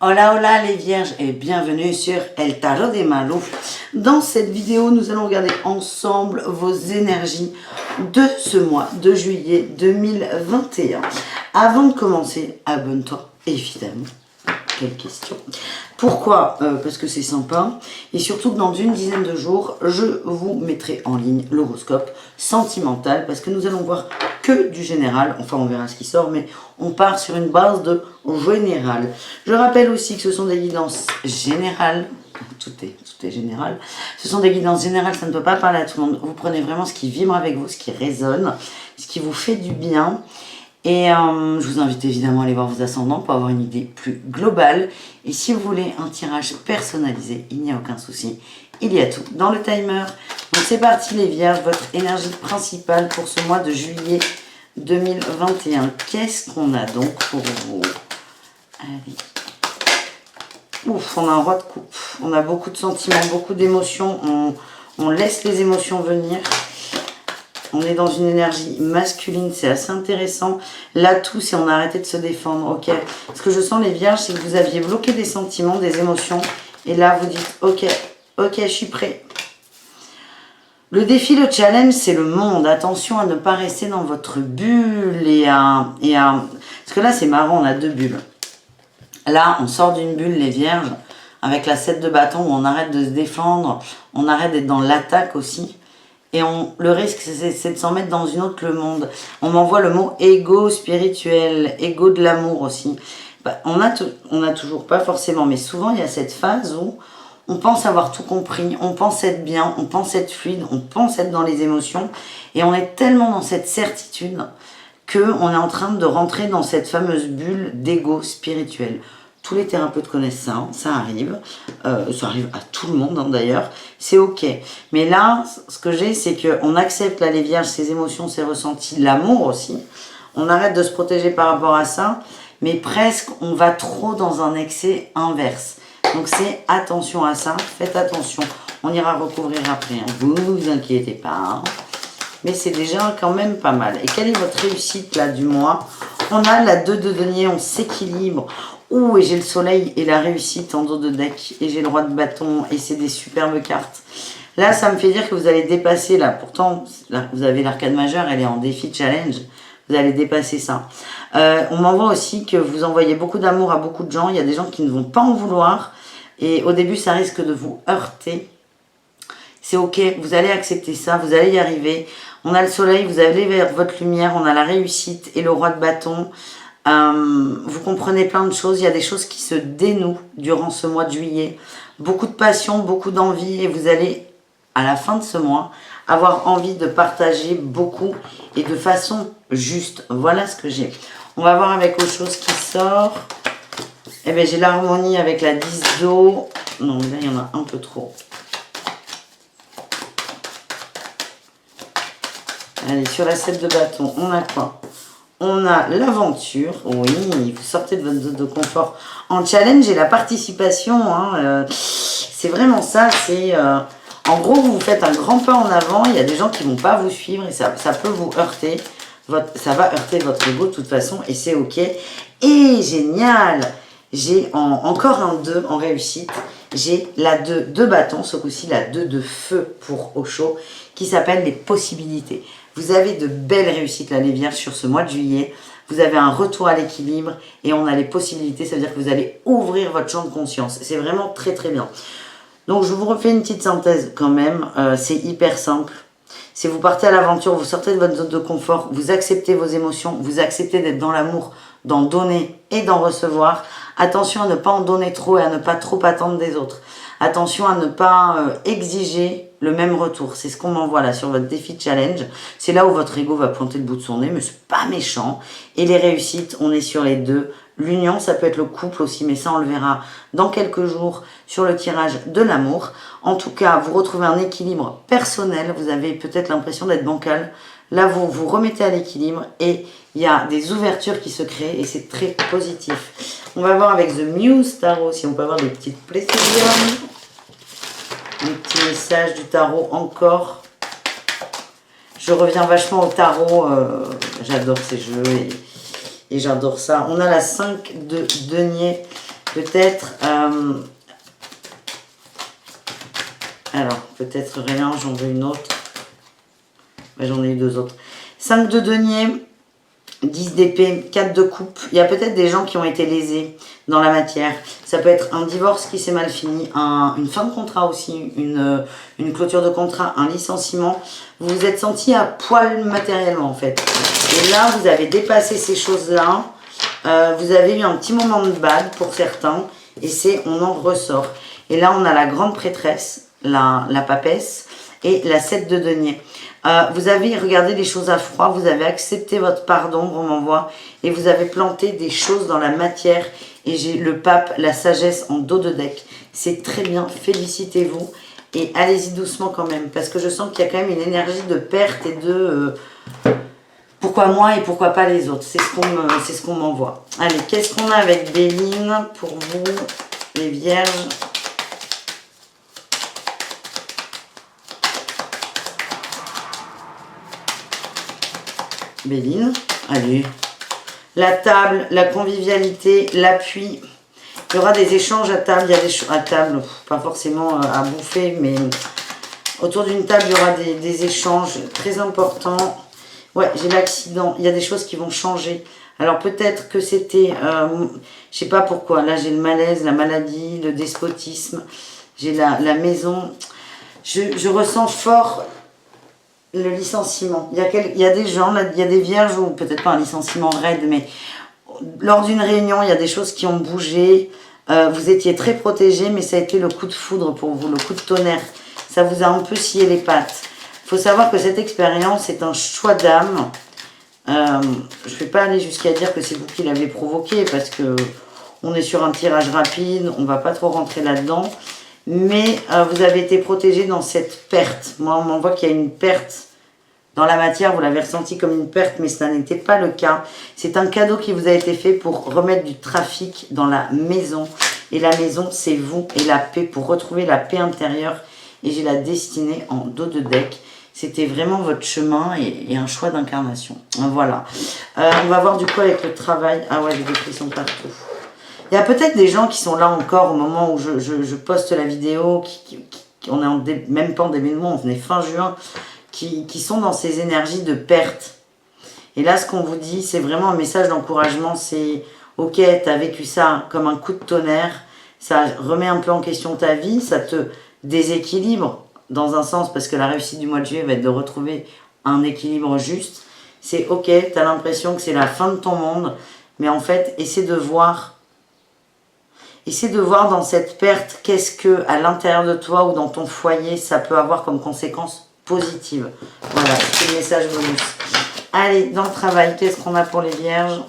Hola hola les vierges et bienvenue sur El Tarot des Malous. Dans cette vidéo, nous allons regarder ensemble vos énergies de ce mois de juillet 2021. Avant de commencer, abonne-toi évidemment. Quelle question. Pourquoi parce que c'est sympa et surtout que dans une dizaine de jours, je vous mettrai en ligne l'horoscope sentimental parce que nous allons voir que du général. Enfin, on verra ce qui sort, mais on part sur une base de général. Je rappelle aussi que ce sont des guidances générales. Tout est général. Ce sont des guidances générales, ça ne peut pas parler à tout le monde. Vous prenez vraiment ce qui vibre avec vous, ce qui résonne, ce qui vous fait du bien. Et je vous invite évidemment à aller voir vos ascendants pour avoir une idée plus globale. Et si vous voulez un tirage personnalisé, il n'y a aucun souci. Il y a tout dans le timer. Donc c'est parti les vierges, votre énergie principale pour ce mois de juillet 2021. Qu'est-ce qu'on a donc pour vous? Allez. Ouf, on a un roi de coupe. On a beaucoup de sentiments, beaucoup d'émotions. On laisse les émotions venir. On est dans une énergie masculine, c'est assez intéressant. L'atout, c'est on a arrêté de se défendre, ok. Ce que je sens, les vierges, c'est que vous aviez bloqué des sentiments, des émotions. Et là, vous dites, ok, je suis prêt. Le défi, le challenge, c'est le monde. Attention à ne pas rester dans votre bulle Parce que là, c'est marrant, on a deux bulles. Là, on sort d'une bulle, les vierges, avec la 7 de bâton, où on arrête de se défendre, on arrête d'être dans l'attaque aussi. Et le risque, c'est de s'en mettre dans une autre, le monde. On m'envoie le mot égo spirituel, égo de l'amour aussi. Bah, on a toujours pas forcément, mais souvent il y a cette phase où on pense avoir tout compris, on pense être bien, on pense être fluide, on pense être dans les émotions. Et on est tellement dans cette certitude qu'on est en train de rentrer dans cette fameuse bulle d'égo spirituel. Tous les thérapeutes connaissent ça, hein, ça arrive à tout le monde hein, d'ailleurs, c'est ok. Mais là, ce que j'ai, c'est qu'on accepte là les vierges, ses émotions, ses ressentis, l'amour aussi. On arrête de se protéger par rapport à ça, mais presque on va trop dans un excès inverse. Donc c'est attention à ça, faites attention. On ira recouvrir après, hein. Vous inquiétez pas. Hein. Mais c'est déjà quand même pas mal. Et quelle est votre réussite là du mois? On a la 2 de denier, on s'équilibre. Ouh, et j'ai le soleil et la réussite en dos de deck. Et j'ai le roi de bâton et c'est des superbes cartes. Là, ça me fait dire que vous allez dépasser, là, pourtant, là, vous avez l'arcade majeure, elle est en défi challenge. Vous allez dépasser ça. On m'envoie aussi que vous envoyez beaucoup d'amour à beaucoup de gens. Il y a des gens qui ne vont pas en vouloir. Et au début, ça risque de vous heurter. C'est ok, vous allez accepter ça, vous allez y arriver. On a le soleil, vous allez vers votre lumière, on a la réussite et le roi de bâton. Vous comprenez plein de choses, il y a des choses qui se dénouent durant ce mois de juillet. Beaucoup de passion, beaucoup d'envie et vous allez, à la fin de ce mois, avoir envie de partager beaucoup et de façon juste. Voilà ce que j'ai. On va voir avec autre chose qui sort. Eh bien, j'ai l'harmonie avec la 10 d'eau. Non, là, il y en a un peu trop. Allez, sur la 7 de bâton, on a quoi? On a l'aventure. Oui, vous sortez de votre zone de confort en challenge et la participation. Hein, c'est vraiment ça. En gros, vous faites un grand pas en avant. Il y a des gens qui ne vont pas vous suivre et ça peut vous heurter. Ça va heurter votre ego de toute façon et c'est ok. Et génial! J'ai encore un 2 en réussite. J'ai la 2 de bâton, ce coup-ci la 2 de feu pour Osho, qui s'appelle les possibilités. Vous avez de belles réussites là les vierges sur ce mois de juillet. Vous avez un retour à l'équilibre et on a les possibilités. Ça veut dire que vous allez ouvrir votre champ de conscience. C'est vraiment très très bien. Donc je vous refais une petite synthèse quand même. C'est hyper simple. Si vous partez à l'aventure, vous sortez de votre zone de confort, vous acceptez vos émotions, vous acceptez d'être dans l'amour, d'en donner et d'en recevoir. Attention à ne pas en donner trop et à ne pas trop attendre des autres. Attention à ne pas exiger le même retour. C'est ce qu'on m'envoie là sur votre défi challenge. C'est là où votre ego va pointer le bout de son nez, mais c'est pas méchant. Et les réussites, on est sur les deux. L'union, ça peut être le couple aussi, mais ça on le verra dans quelques jours sur le tirage de l'amour. En tout cas, vous retrouvez un équilibre personnel. Vous avez peut-être l'impression d'être bancal. Là, vous vous remettez à l'équilibre et il y a des ouvertures qui se créent et c'est très positif. On va voir avec The Muse Tarot si on peut avoir des petites précisions. Un petit message du tarot encore. Je reviens vachement au tarot. J'adore ces jeux et j'adore ça. On a la 5 de denier. Peut-être... alors, peut-être rien, j'en veux une autre. Ouais, j'en ai eu 2 autres. 5 de denier, 10 d'épée, 4 de coupe. Il y a peut-être des gens qui ont été lésés dans la matière. Ça peut être un divorce qui s'est mal fini, une fin de contrat aussi, une clôture de contrat, un licenciement. Vous vous êtes senti à poil matériellement en fait. Et là, vous avez dépassé ces choses-là. Vous avez eu un petit moment de bad pour certains. Et on en ressort. Et là, on a la grande prêtresse, la papesse et la 7 de denier. Vous avez regardé les choses à froid, vous avez accepté votre part d'ombre, on m'envoie, et vous avez planté des choses dans la matière. Et j'ai le pape, la sagesse en dos de deck. C'est très bien, félicitez-vous. Et allez-y doucement quand même, parce que je sens qu'il y a quand même une énergie de perte et de... pourquoi moi et pourquoi pas les autres? C'est ce qu'on m'envoie. Allez, qu'est-ce qu'on a avec Béline pour vous, les vierges? Béline, allez. La table, la convivialité, l'appui. Il y aura des échanges à table. Il y a des à table, pas forcément à bouffer, mais autour d'une table, il y aura des échanges très importants. Ouais, j'ai l'accident. Il y a des choses qui vont changer. Alors peut-être que c'était, je sais pas pourquoi. Là, j'ai le malaise, la maladie, le despotisme. J'ai la maison. Je ressens fort le licenciement. Il y a des gens, là, il y a des vierges, ou peut-être pas un licenciement raide, mais lors d'une réunion, il y a des choses qui ont bougé. Vous étiez très protégé, mais ça a été le coup de foudre pour vous, le coup de tonnerre. Ça vous a un peu scié les pattes. Il faut savoir que cette expérience est un choix d'âme. Je ne vais pas aller jusqu'à dire que c'est vous qui l'avez provoqué, parce que on est sur un tirage rapide, on ne va pas trop rentrer là-dedans. Mais vous avez été protégé dans cette perte. Moi, on m'envoie qu'il y a une perte dans la matière. Vous l'avez ressenti comme une perte, mais ça n'était pas le cas. C'est un cadeau qui vous a été fait pour remettre du trafic dans la maison. Et la maison, c'est vous et la paix, pour retrouver la paix intérieure. Et j'ai la destinée en dos de deck. C'était vraiment votre chemin et un choix d'incarnation. Voilà. On va voir du coup avec le travail. Ah ouais, j'ai des frissons partout. Il y a peut-être des gens qui sont là encore au moment où je poste la vidéo, on est même pas en début de mois, on est fin juin, qui sont dans ces énergies de perte. Et là, ce qu'on vous dit, c'est vraiment un message d'encouragement, c'est « Ok, tu as vécu ça comme un coup de tonnerre, ça remet un peu en question ta vie, ça te déséquilibre dans un sens, parce que la réussite du mois de juillet va être de retrouver un équilibre juste. C'est ok, tu as l'impression que c'est la fin de ton monde, mais en fait, essaie de voir dans cette perte, qu'est-ce que à l'intérieur de toi ou dans ton foyer, ça peut avoir comme conséquence positive. Voilà, c'est le message bonus. Allez, dans le travail, qu'est-ce qu'on a pour les vierges?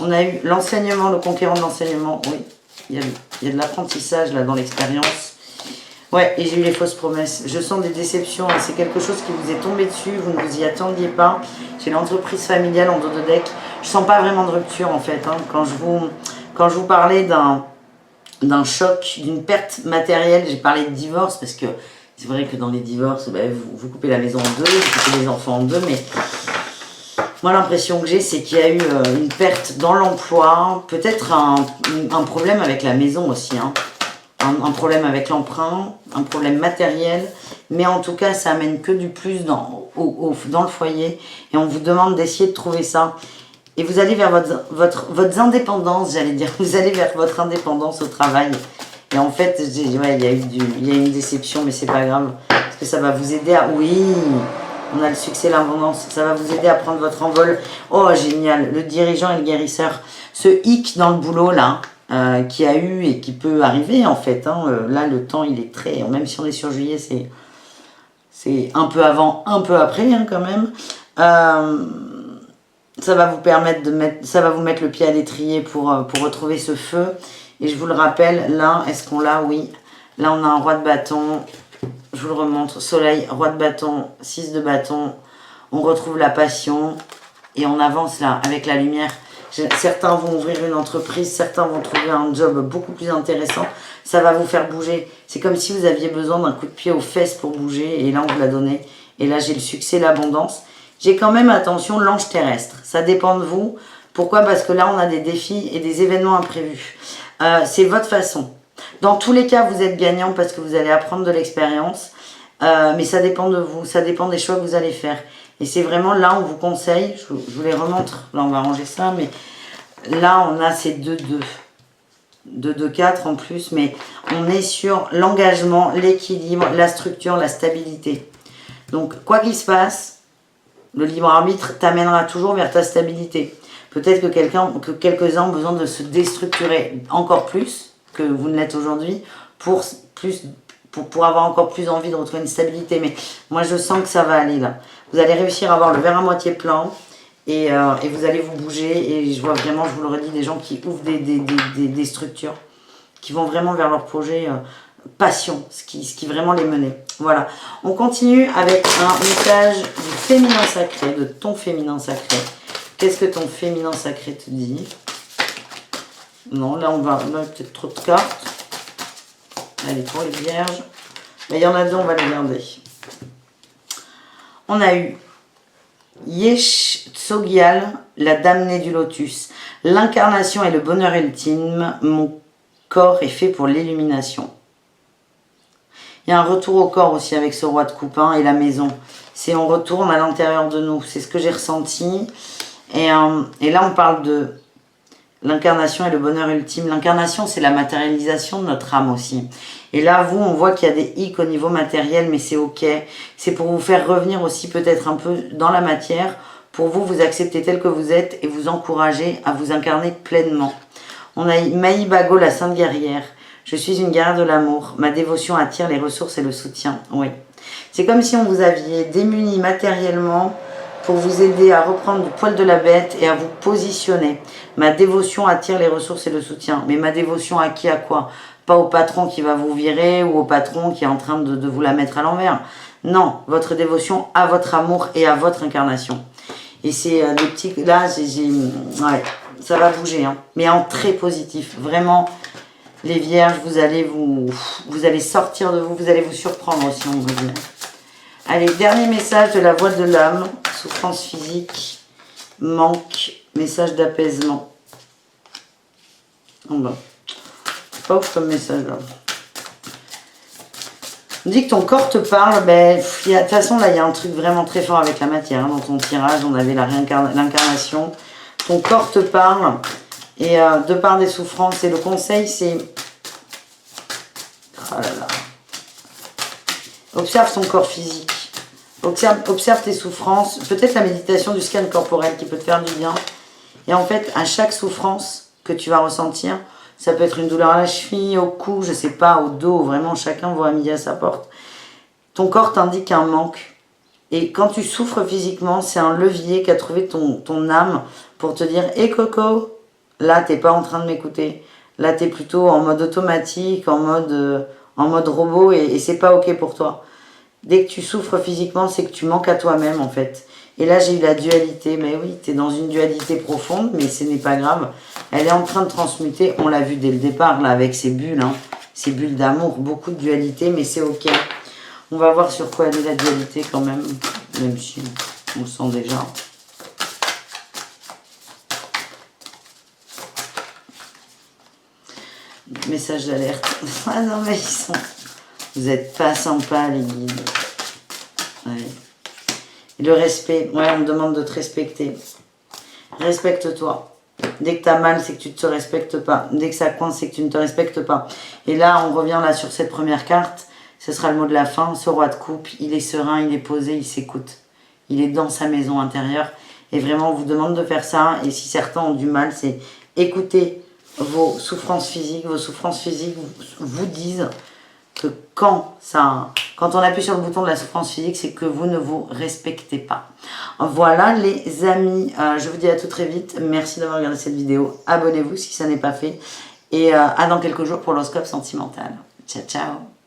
On a eu l'enseignement, le conquérant de l'enseignement. Oui, il y a de l'apprentissage là dans l'expérience. Ouais, et j'ai eu les fausses promesses. Je sens des déceptions. Hein. C'est quelque chose qui vous est tombé dessus. Vous ne vous y attendiez pas. J'ai l'entreprise familiale en dos de deck. Je sens pas vraiment de rupture en fait. Hein. Quand je vous parlais d'un choc, d'une perte matérielle, j'ai parlé de divorce parce que c'est vrai que dans les divorces, bah, vous coupez la maison en deux, vous coupez les enfants en deux, mais moi l'impression que j'ai, c'est qu'il y a eu une perte dans l'emploi, peut-être un problème avec la maison aussi, hein. Un problème avec l'emprunt, un problème matériel, mais en tout cas ça amène que du plus dans le foyer et on vous demande d'essayer de trouver ça. Et vous allez vers votre indépendance, j'allais dire, vous allez vers votre indépendance au travail. Et en fait, ouais, il y a une déception, mais c'est pas grave, parce que ça va vous aider à... Oui, on a le succès, l'abondance, ça va vous aider à prendre votre envol. Oh, génial, le dirigeant et le guérisseur. Ce hic dans le boulot, là, qui a eu et qui peut arriver, en fait. Hein, là, le temps, il est très... Même si on est sur juillet, c'est un peu avant, un peu après, hein, quand même. Ça va vous permettre ça va vous mettre le pied à l'étrier pour retrouver ce feu. Et je vous le rappelle, là, est-ce qu'on l'a? Oui. Là, on a un roi de bâton. Je vous le remontre. Soleil, roi de bâton, 6 de bâton. On retrouve la passion. Et on avance là, avec la lumière. Certains vont ouvrir une entreprise. Certains vont trouver un job beaucoup plus intéressant. Ça va vous faire bouger. C'est comme si vous aviez besoin d'un coup de pied aux fesses pour bouger. Et là, on vous l'a donné. Et là, j'ai le succès, l'abondance. J'ai quand même, attention, l'ange terrestre. Ça dépend de vous. Pourquoi? Parce que là, on a des défis et des événements imprévus. C'est votre façon. Dans tous les cas, vous êtes gagnant parce que vous allez apprendre de l'expérience. Mais ça dépend de vous, ça dépend des choix que vous allez faire. Et c'est vraiment là, on vous conseille, je vous les remontre, là on va ranger ça, mais là on a ces 2-2. 2-2-4 en plus, mais on est sur l'engagement, l'équilibre, la structure, la stabilité. Donc, quoi qu'il se passe, le libre arbitre t'amènera toujours vers ta stabilité. Peut-être que quelques-uns ont besoin de se déstructurer encore plus que vous ne l'êtes aujourd'hui pour avoir encore plus envie de retrouver une stabilité. Mais moi, je sens que ça va aller là. Vous allez réussir à avoir le verre à moitié plein. Et vous allez vous bouger, et je vois vraiment, je vous le redis, des gens qui ouvrent des structures, qui vont vraiment vers leur projet passion, ce qui vraiment les menait. Voilà, on continue avec un message du féminin sacré, de ton féminin sacré. Qu'est-ce que ton féminin sacré te dit? Non, là on a peut-être trop de cartes. Allez, pour les vierges. Mais il y en a deux, on va les garder. On a eu Yesh Tsogyal, la damnée du lotus. L'incarnation est le bonheur ultime. Mon corps est fait pour l'illumination. Il y a un retour au corps aussi avec ce roi de coupe et la maison. C'est on retourne à l'intérieur de nous. C'est ce que j'ai ressenti. Et là, on parle de l'incarnation et le bonheur ultime. L'incarnation, c'est la matérialisation de notre âme aussi. Et là, vous, on voit qu'il y a des hics au niveau matériel, mais c'est ok. C'est pour vous faire revenir aussi peut-être un peu dans la matière, pour vous accepter tel que vous êtes et vous encourager à vous incarner pleinement. On a Maï Bago, la sainte guerrière. Je suis une guerrière de l'amour. Ma dévotion attire les ressources et le soutien. Oui. C'est comme si on vous aviez démuni matériellement pour vous aider à reprendre du poil de la bête et à vous positionner. Ma dévotion attire les ressources et le soutien. Mais ma dévotion à qui, à quoi? Pas au patron qui va vous virer ou au patron qui est en train de vous la mettre à l'envers. Non, votre dévotion à votre amour et à votre incarnation. Et c'est des petits... Là, ouais, ça va bouger, hein, mais en très positif. Vraiment, les vierges, vous allez sortir de vous, vous allez vous surprendre aussi, on vous dit. Allez, dernier message de la voile de l'âme. Souffrance physique, manque, message d'apaisement. Oh ben, c'est pas ouf comme message là. On dit que ton corps te parle, ben, de toute façon là il y a un truc vraiment très fort avec la matière. Hein. Dans ton tirage, on avait l'incarnation. Ton corps te parle, et de par des souffrances, et le conseil c'est... Oh là là. Observe ton corps physique. Observe tes souffrances, peut-être la méditation du scan corporel qui peut te faire du bien. Et en fait, à chaque souffrance que tu vas ressentir, ça peut être une douleur à la cheville, au cou, je sais pas, au dos, vraiment chacun voit midi à sa porte. Ton corps t'indique un manque. Et quand tu souffres physiquement, c'est un levier qu'a trouvé ton âme pour te dire « Hé Coco, là t'es pas en train de m'écouter. Là t'es plutôt en mode automatique, en mode robot et c'est pas ok pour toi. » Dès que tu souffres physiquement, c'est que tu manques à toi-même en fait. Et là, j'ai eu la dualité. Mais oui, tu es dans une dualité profonde, mais ce n'est pas grave. Elle est en train de transmuter. On l'a vu dès le départ, là, avec ces bulles. Hein, ces bulles d'amour. Beaucoup de dualité, mais c'est ok. On va voir sur quoi elle est la dualité quand même. Même si on le sent déjà. Message d'alerte. Ah non, mais ils sont... Vous n'êtes pas sympas, les guides. Ouais. Et le respect. Ouais, on me demande de te respecter. Respecte-toi. Dès que tu as mal, c'est que tu ne te respectes pas. Dès que ça coince, c'est que tu ne te respectes pas. Et là, on revient là sur cette première carte. Ce sera le mot de la fin. Ce roi de coupe, il est serein, il est posé, il s'écoute. Il est dans sa maison intérieure. Et vraiment, on vous demande de faire ça. Et si certains ont du mal, c'est écouter vos souffrances physiques. Vos souffrances physiques vous disent que quand on appuie sur le bouton de la souffrance physique, c'est que vous ne vous respectez pas. Voilà les amis, je vous dis à tout très vite. Merci d'avoir regardé cette vidéo. Abonnez-vous si ça n'est pas fait. Et à dans quelques jours pour l'horoscope sentimental. Ciao, ciao.